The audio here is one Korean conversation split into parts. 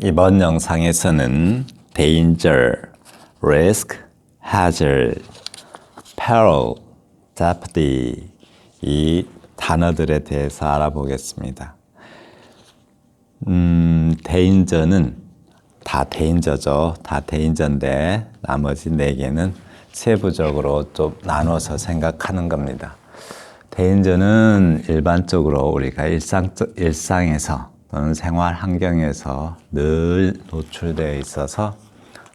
이번 영상에서는 danger, risk, hazard, peril, jeopardy 이 단어들에 대해서 알아보겠습니다. danger는 다 danger죠. 다 danger인데 나머지 4개는 세부적으로 좀 나눠서 생각하는 겁니다. danger는 일반적으로 우리가 일상에서 또는 생활 환경에서 늘 노출되어 있어서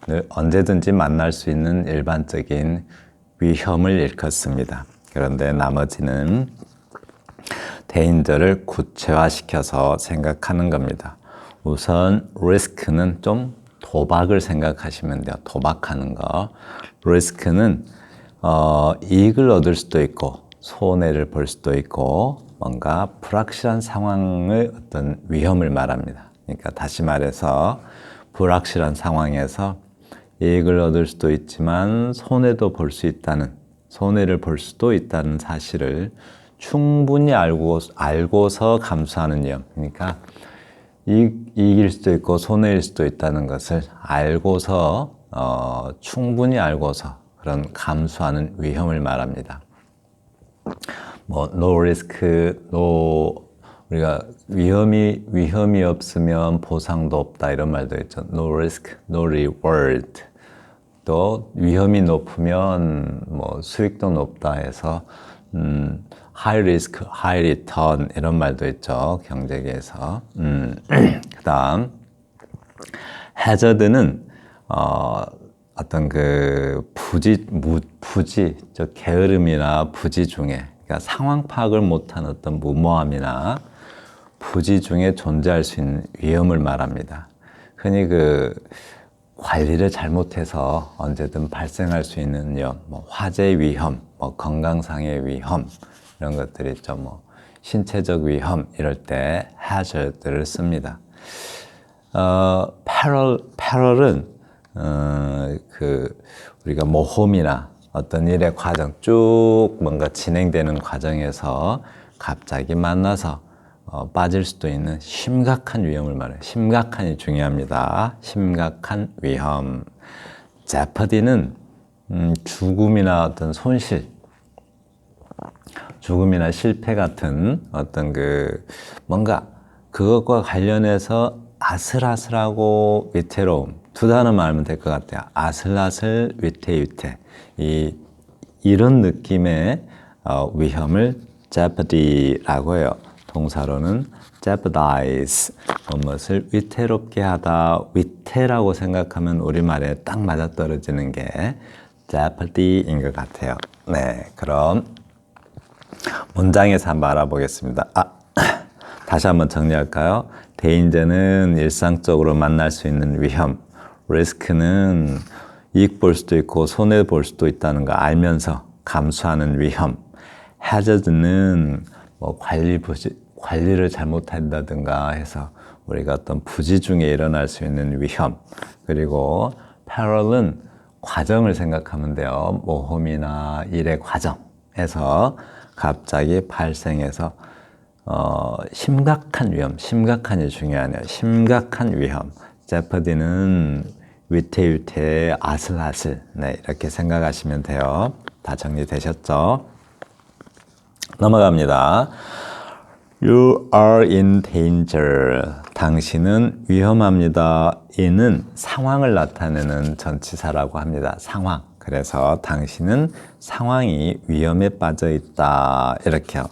늘 언제든지 만날 수 있는 일반적인 위험을 일컫습니다. 그런데 나머지는 danger를 구체화시켜서 생각하는 겁니다. 우선 risk는 좀 도박을 생각하시면 돼요. 도박하는 거. risk는 이익을 얻을 수도 있고 손해를 볼 수도 있고 뭔가 불확실한 상황의 어떤 위험을 말합니다. 그러니까 다시 말해서 불확실한 상황에서 이익을 얻을 수도 있지만 손해를 볼 수도 있다는 사실을 충분히 알고서 감수하는 위험. 그러니까 이익일 수도 있고 손해일 수도 있다는 것을 알고서 충분히 알고서 그런 감수하는 위험을 말합니다. no risk, 우리가 위험이 없으면 보상도 없다 이런 말도 있죠. no risk, no reward. 또 위험이 높으면 수익도 높다 해서 high risk, high return 이런 말도 있죠. 경제계에서. 그다음 hazard는 어떤 부지, 게으름이나 부지 중에, 그러니까 상황 파악을 못한 어떤 무모함이나 부지 중에 존재할 수 있는 위험을 말합니다. 흔히 관리를 잘못해서 언제든 발생할 수 있는 위험, 화재 위험, 건강상의 위험, 이런 것들이 있죠. 신체적 위험, 이럴 때 hazard를 씁니다. peril은 우리가 모험이나 어떤 일의 과정 쭉 뭔가 진행되는 과정에서 갑자기 만나서 빠질 수도 있는 심각한 위험을 말해요. 심각한이 중요합니다. 심각한 위험. jeopardy는 죽음이나 어떤 손실, 죽음이나 실패 같은 어떤 뭔가 그것과 관련해서 아슬아슬하고 위태로움, 두 단어만 알면 될 것 같아요. 아슬아슬, 위태. 이런 느낌의 위험을 jeopardy라고 해요. 동사로는 jeopardize, 무엇을 위태롭게 하다, 위태라고 생각하면 우리말에 딱 맞아떨어지는 게 jeopardy인 것 같아요. 네, 그럼 문장에서 한번 알아보겠습니다. 다시 한번 정리할까요? danger는 일상적으로 만날 수 있는 위험, risk는 이익 볼 수도 있고 손해 볼 수도 있다는 거 알면서 감수하는 위험, hazard는 관리를 잘못한다든가 해서 우리가 어떤 부지 중에 일어날 수 있는 위험, 그리고 peril은 과정을 생각하면 돼요. 모험이나 일의 과정에서 갑자기 발생해서 심각한 위험, 심각한이 중요하네요. 심각한 위험. jeopardy는 위태, 아슬아슬. 네, 이렇게 생각하시면 돼요. 다 정리되셨죠? 넘어갑니다. You are in danger. 당신은 위험합니다. in은 상황을 나타내는 전치사라고 합니다. 상황. 그래서 당신은 상황이 위험에 빠져 있다. 이렇게요.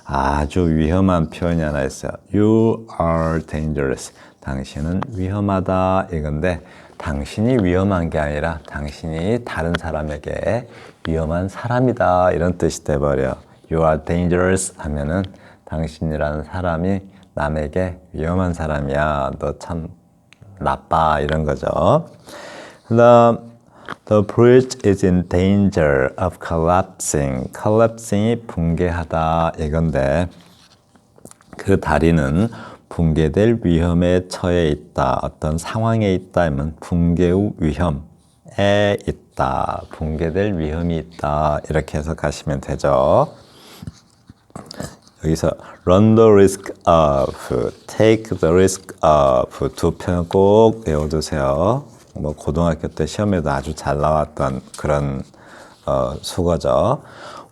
아주 위험한 표현이 하나 있어요. You are dangerous. 당신은 위험하다 이건데 당신이 위험한 게 아니라 당신이 다른 사람에게 위험한 사람이다 이런 뜻이 돼버려요. You are dangerous 하면은 당신이라는 사람이 남에게 위험한 사람이야. 너 참 나빠 이런 거죠. The bridge is in danger of collapsing. collapsing이 붕괴하다 이건데 그 다리는 붕괴될 위험에 처해 있다. 어떤 상황에 있다면 붕괴의 위험에 있다. 붕괴될 위험이 있다. 이렇게 해석하시면 되죠. 여기서 run the risk of, take the risk of 두 표현 꼭 외워두세요. 뭐 고등학교 때 시험에도 아주 잘 나왔던 그런 수거죠.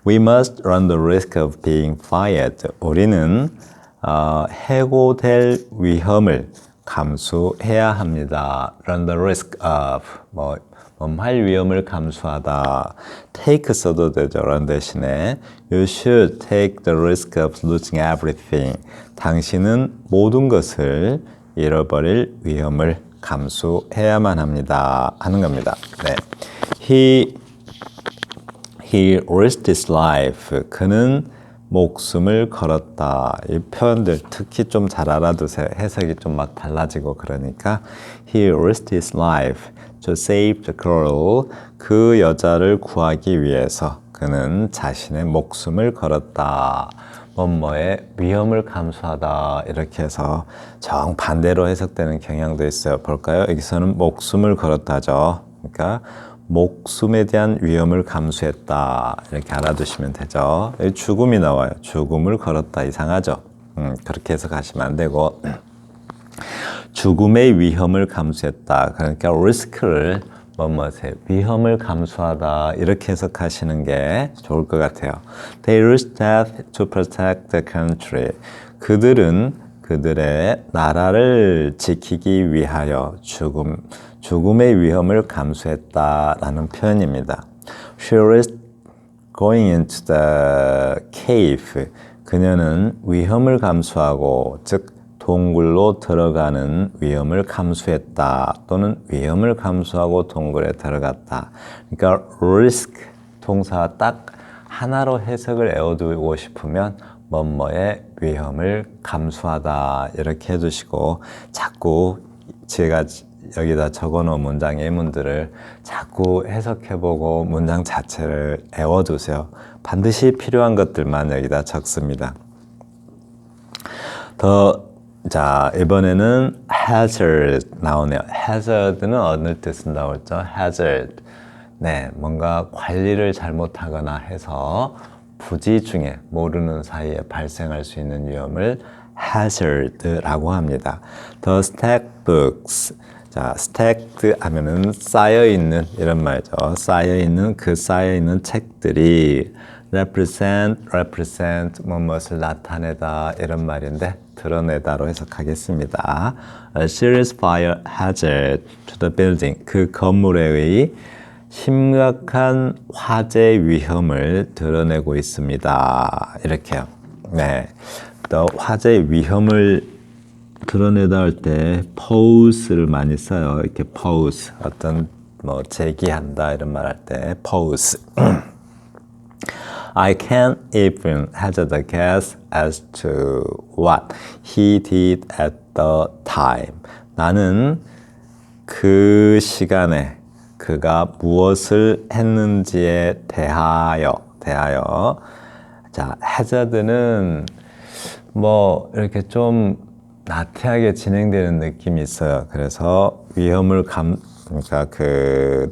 We must run the risk of being fired. 우리는 해고될 위험을 감수해야 합니다. Run the risk of 할 위험을 감수하다. take 써도 되죠. run 대신에 You should take the risk of losing everything. 당신은 모든 것을 잃어버릴 위험을 감수해야만 합니다. 하는 겁니다. 네. He risked his life. 그는 목숨을 걸었다. 이 표현들 특히 좀 잘 알아두세요. 해석이 좀 막 달라지고 그러니까 He risked his life to save the girl. 그 여자를 구하기 위해서 그는 자신의 목숨을 걸었다. 뭐뭐의 위험을 감수하다. 이렇게 해서 정반대로 해석되는 경향도 있어요. 볼까요? 여기서는 목숨을 걸었다죠. 그러니까 목숨에 대한 위험을 감수했다. 이렇게 알아두시면 되죠. 여기 죽음이 나와요. 죽음을 걸었다. 이상하죠? 그렇게 해서 가시면 안 되고 죽음의 위험을 감수했다. 그러니까 리스크를 뭐뭐의 위험을 감수하다. 이렇게 해석하시는 게 좋을 것 같아요. They risked death to protect the country. 그들은 그들의 나라를 지키기 위하여 죽음의 위험을 감수했다라는 표현입니다. She risked going into the cave. 그녀는 위험을 감수하고, 즉 동굴로 들어가는 위험을 감수했다. 또는 위험을 감수하고 동굴에 들어갔다. 그러니까 risk 동사 딱 하나로 해석을 외워두고 싶으면 뭐뭐의 위험을 감수하다 이렇게 해두시고 자꾸 제가 여기다 적어놓은 문장 예문들을 자꾸 해석해보고 문장 자체를 외워두세요. 반드시 필요한 것들만 여기다 적습니다. 자, 이번에는 hazard 나오네요. hazard는 어느 뜻은 나올죠? hazard. 네, 뭔가 관리를 잘못하거나 해서 부지 중에 모르는 사이에 발생할 수 있는 위험을 hazard라고 합니다. The stack books. 자, stacked 하면은 쌓여있는 이런 말이죠. 쌓여있는 책들이 represent 무엇을 나타내다 이런 말인데 드러내다로 해석하겠습니다. A serious fire hazard to the building. 그 건물에 심각한 화재 위험을 드러내고 있습니다. 이렇게요. 네. 또 화재 위험을 드러내다 할 때 pose를 많이 써요. 이렇게 pose. 어떤 제기한다 이런 말 할 때 pose. I can't even hazard a guess as to what he did at the time. 나는 그 시간에 그가 무엇을 했는지에 대하여. 자, hazard는 이렇게 좀 나태하게 진행되는 느낌이 있어요. 그래서 위험을 그러니까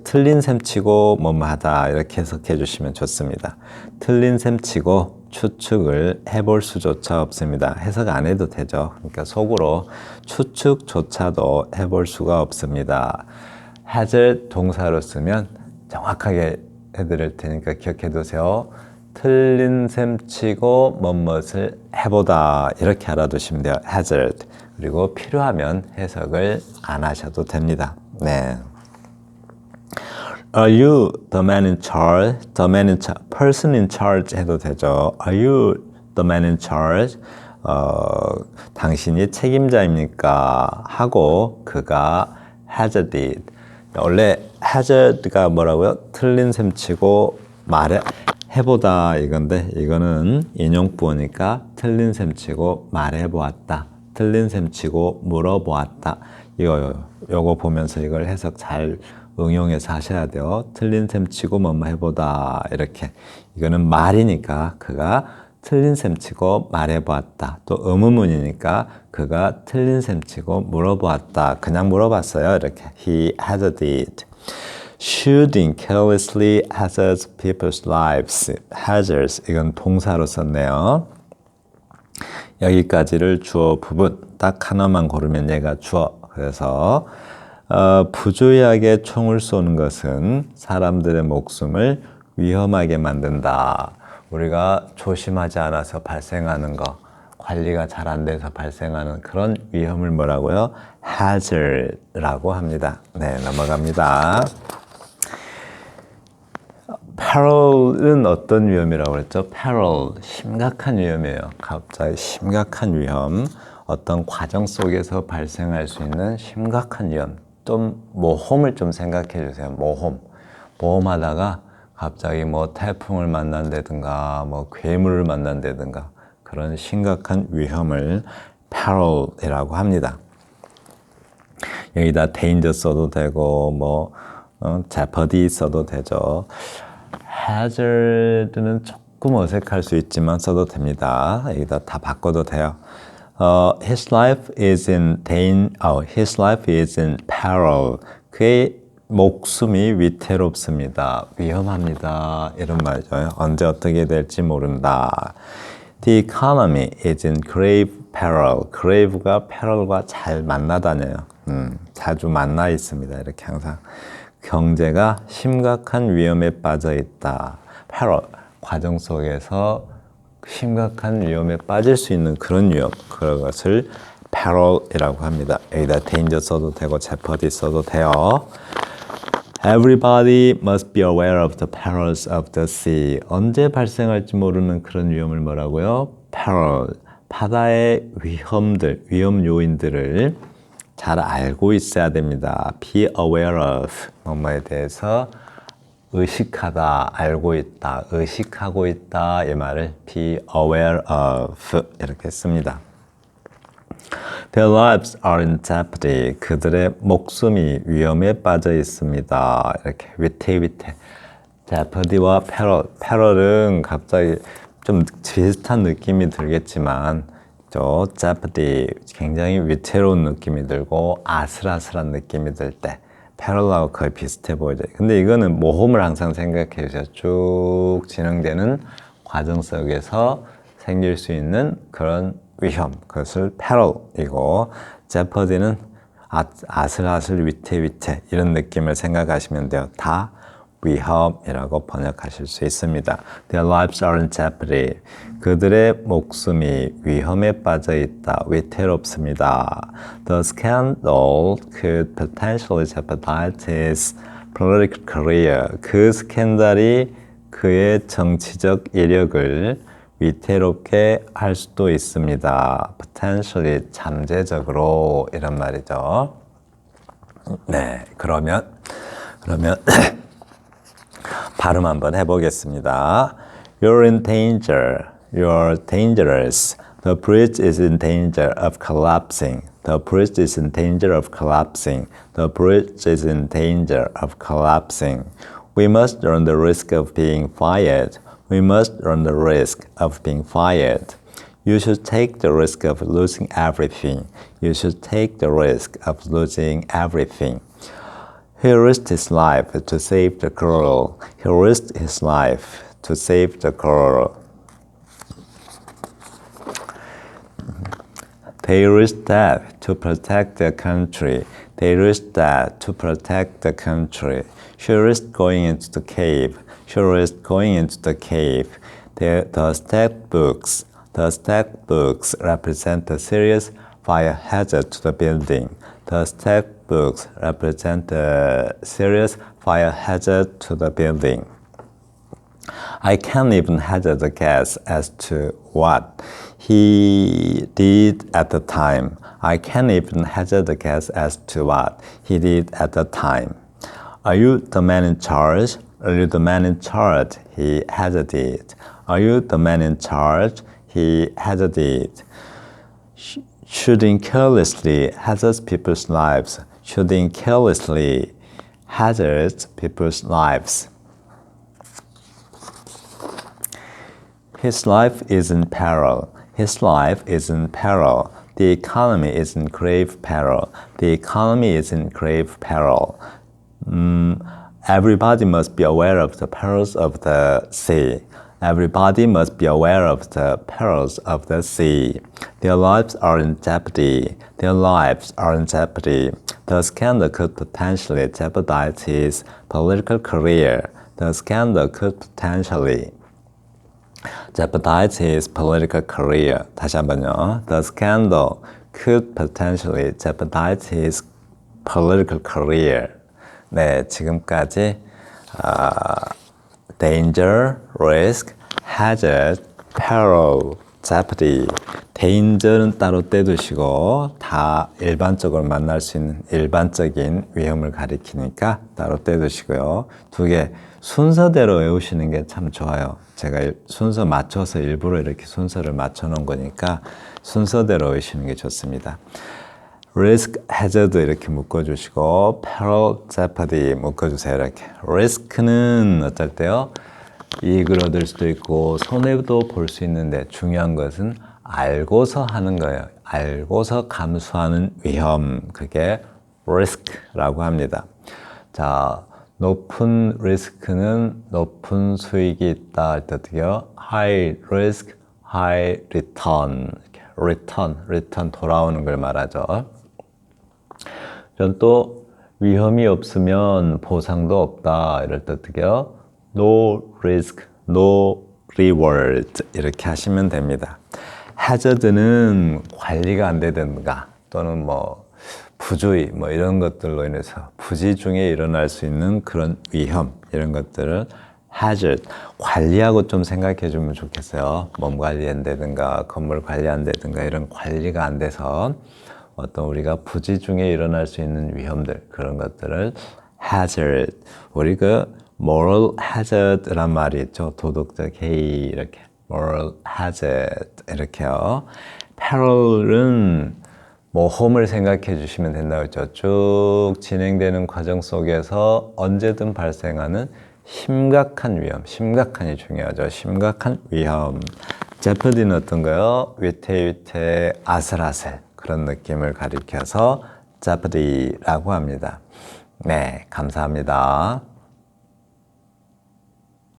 틀린 셈치고 뭐하다 이렇게 해석해 주시면 좋습니다. 틀린 셈치고 추측을 해볼 수조차 없습니다. 해석 안 해도 되죠. 그러니까 속으로 추측조차도 해볼 수가 없습니다. hazard 동사로 쓰면 정확하게 해드릴 테니까 기억해 두세요. 틀린 셈치고 무엇을 해보다 이렇게 알아두시면 돼요. hazard. 그리고 필요하면 해석을 안 하셔도 됩니다. 네. Are you the man in charge? person in charge 해도 되죠. Are you the man in charge? 당신이 책임자입니까? 하고 그가 hazarded. 원래 hazard가 뭐라고요? 틀린 셈치고 해보다 이건데 이거는 인용부호니까 틀린 셈치고 말해보았다. 틀린 셈치고 물어보았다. 요거 보면서 이걸 해석 잘 응용해서 하셔야 돼요. 틀린 셈치고 뭐뭐 해보다 이렇게. 이거는 말이니까 그가 틀린 셈치고 말해보았다. 또 의문문이니까 그가 틀린 셈치고 물어보았다. 그냥 물어봤어요. 이렇게. He hazarded. Shooting carelessly hazards people's lives. hazards 이건 동사로 썼네요. 여기까지를 주어 부분 딱 하나만 고르면 얘가 주어. 그래서 부주의하게 총을 쏘는 것은 사람들의 목숨을 위험하게 만든다. 우리가 조심하지 않아서 발생하는 거, 관리가 잘 안 돼서 발생하는 그런 위험을 뭐라고요? hazard라고 합니다. 네, 넘어갑니다. peril은 어떤 위험이라고 그랬죠? peril, 심각한 위험이에요. 갑자기 심각한 위험, 어떤 과정 속에서 발생할 수 있는 심각한 위험. 좀 모험을 좀 생각해 주세요. 모험하다가 갑자기 뭐 태풍을 만난다든가 뭐 괴물을 만난다든가 그런 심각한 위험을 peril이라고 합니다. 여기다 danger 써도 되고 뭐 jeopardy 써도 되죠. hazard는 조금 어색할 수 있지만 써도 됩니다. 여기다 다 바꿔도 돼요. His life is in his life is in peril. 그의 목숨이 위태롭습니다. 위험합니다. 이런 말이죠. 언제 어떻게 될지 모른다. The economy is in grave peril. grave가 peril과 잘 만나다녀요. 자주 만나 있습니다. 이렇게 항상. 경제가 심각한 위험에 빠져 있다. peril, 과정 속에서 심각한 위험에 빠질 수 있는 그런 위험, 그런 것을 peril이라고 합니다. 여기다 danger 써도 되고 jeopardy 써도 돼요. Everybody must be aware of the perils of the sea. 언제 발생할지 모르는 그런 위험을 뭐라고요? peril, 바다의 위험들, 위험 요인들을 잘 알고 있어야 됩니다. be aware of, 뭐뭐에 대해서 의식하다, 알고 있다, 의식하고 있다 이 말을 be aware of 이렇게 씁니다. Their lives are in jeopardy. 그들의 목숨이 위험에 빠져 있습니다. 이렇게 위태. jeopardy와 peril은 갑자기 좀 비슷한 느낌이 들겠지만 저 jeopardy 굉장히 위태로운 느낌이 들고 아슬아슬한 느낌이 들 때 peril하고 거의 비슷해 보이죠. 근데 이거는 모험을 항상 생각해 주세요. 쭉 진행되는 과정 속에서 생길 수 있는 그런 위험, 그것을 peril이고 jeopardy는 아슬아슬 위태 이런 느낌을 생각하시면 돼요. 다 위험이라고 번역하실 수 있습니다. Their lives are in jeopardy. 그들의 목숨이 위험에 빠져 있다. 위태롭습니다. The scandal could potentially jeopardize his political career. 그 스캔들이 그의 정치적 이력을 위태롭게 할 수도 있습니다. potentially 잠재적으로 이런 말이죠. 네, 그러면 발음 한번 해보겠습니다. You're in danger. You're dangerous. The bridge is in danger of collapsing. The bridge is in danger of collapsing. The bridge is in danger of collapsing. We must run the risk of being fired. We must run the risk of being fired. You should take the risk of losing everything. You should take the risk of losing everything. He risked his life to save the girl. He risked his life to save the girl. They risked that to protect the country. They risked that to protect the country. She risked going into the cave. She risked going into the cave. The stacked books represent a serious fire hazard to the building. The stacked books represent a serious fire hazard to the building. I can't even hazard a guess as to what he did at the time. I can't even hazard a guess as to what he did at the time. Are you the man in charge? Are you the man in charge? He hazarded. Are you the man in charge? He hazarded. Shooting carelessly hazards people's lives. Shooting carelessly hazards people's lives. His life is in peril. His life is in peril. The economy is in grave peril. The economy is in grave peril. Everybody must be aware of the perils of the sea. Everybody must be aware of the perils of the sea. Their lives are in jeopardy. Their lives are in jeopardy. The scandal could potentially jeopardize his political career. The scandal could potentially jeopardize his political career. 다시 한번요. The scandal could potentially jeopardize his political career. 네, 지금까지 danger, risk, hazard, peril, jeopardy. danger는 따로 떼두시고 다 일반적으로 만날 수 있는 일반적인 위험을 가리키니까 따로 떼두시고요. 두 개 순서대로 외우시는 게 참 좋아요. 제가 순서 맞춰서 일부러 이렇게 순서를 맞춰 놓은 거니까 순서대로 외우시는 게 좋습니다. risk, hazard 이렇게 묶어주시고 peril, jeopardy 묶어주세요. 이렇게 risk는 어쩔 때요 이익을 얻을 수도 있고 손해도 볼 수 있는데 중요한 것은 알고서 하는 거예요. 알고서 감수하는 위험, 그게 risk라고 합니다. 자, 높은 리스크는 높은 수익이 있다 할 때 어떻게요? high risk, high return. return 돌아오는 걸 말하죠. 전 또 위험이 없으면 보상도 없다 이럴 때 어떻게 해요? No risk, no reward 이렇게 하시면 됩니다. hazard는 관리가 안 되든가 또는 뭐 부주의 뭐 이런 것들로 인해서 부지 중에 일어날 수 있는 그런 위험 이런 것들을 hazard 관리하고 좀 생각해 주면 좋겠어요. 몸 관리 안 되든가 건물 관리 안 되든가 이런 관리가 안 돼서 어떤 우리가 부지 중에 일어날 수 있는 위험들 그런 것들을 hazard 우리 그 moral hazard란 말이 있죠. 도덕적 해이 이렇게 moral hazard 이렇게요. peril은 모험을 생각해 주시면 된다고 했죠. 쭉 진행되는 과정 속에서 언제든 발생하는 심각한 위험, 심각한이 중요하죠. 심각한 위험. jeopardy는 어떤가요? 위태위태, 아슬아슬 그런 느낌을 가리켜서 jeopardy라고 합니다. 네, 감사합니다.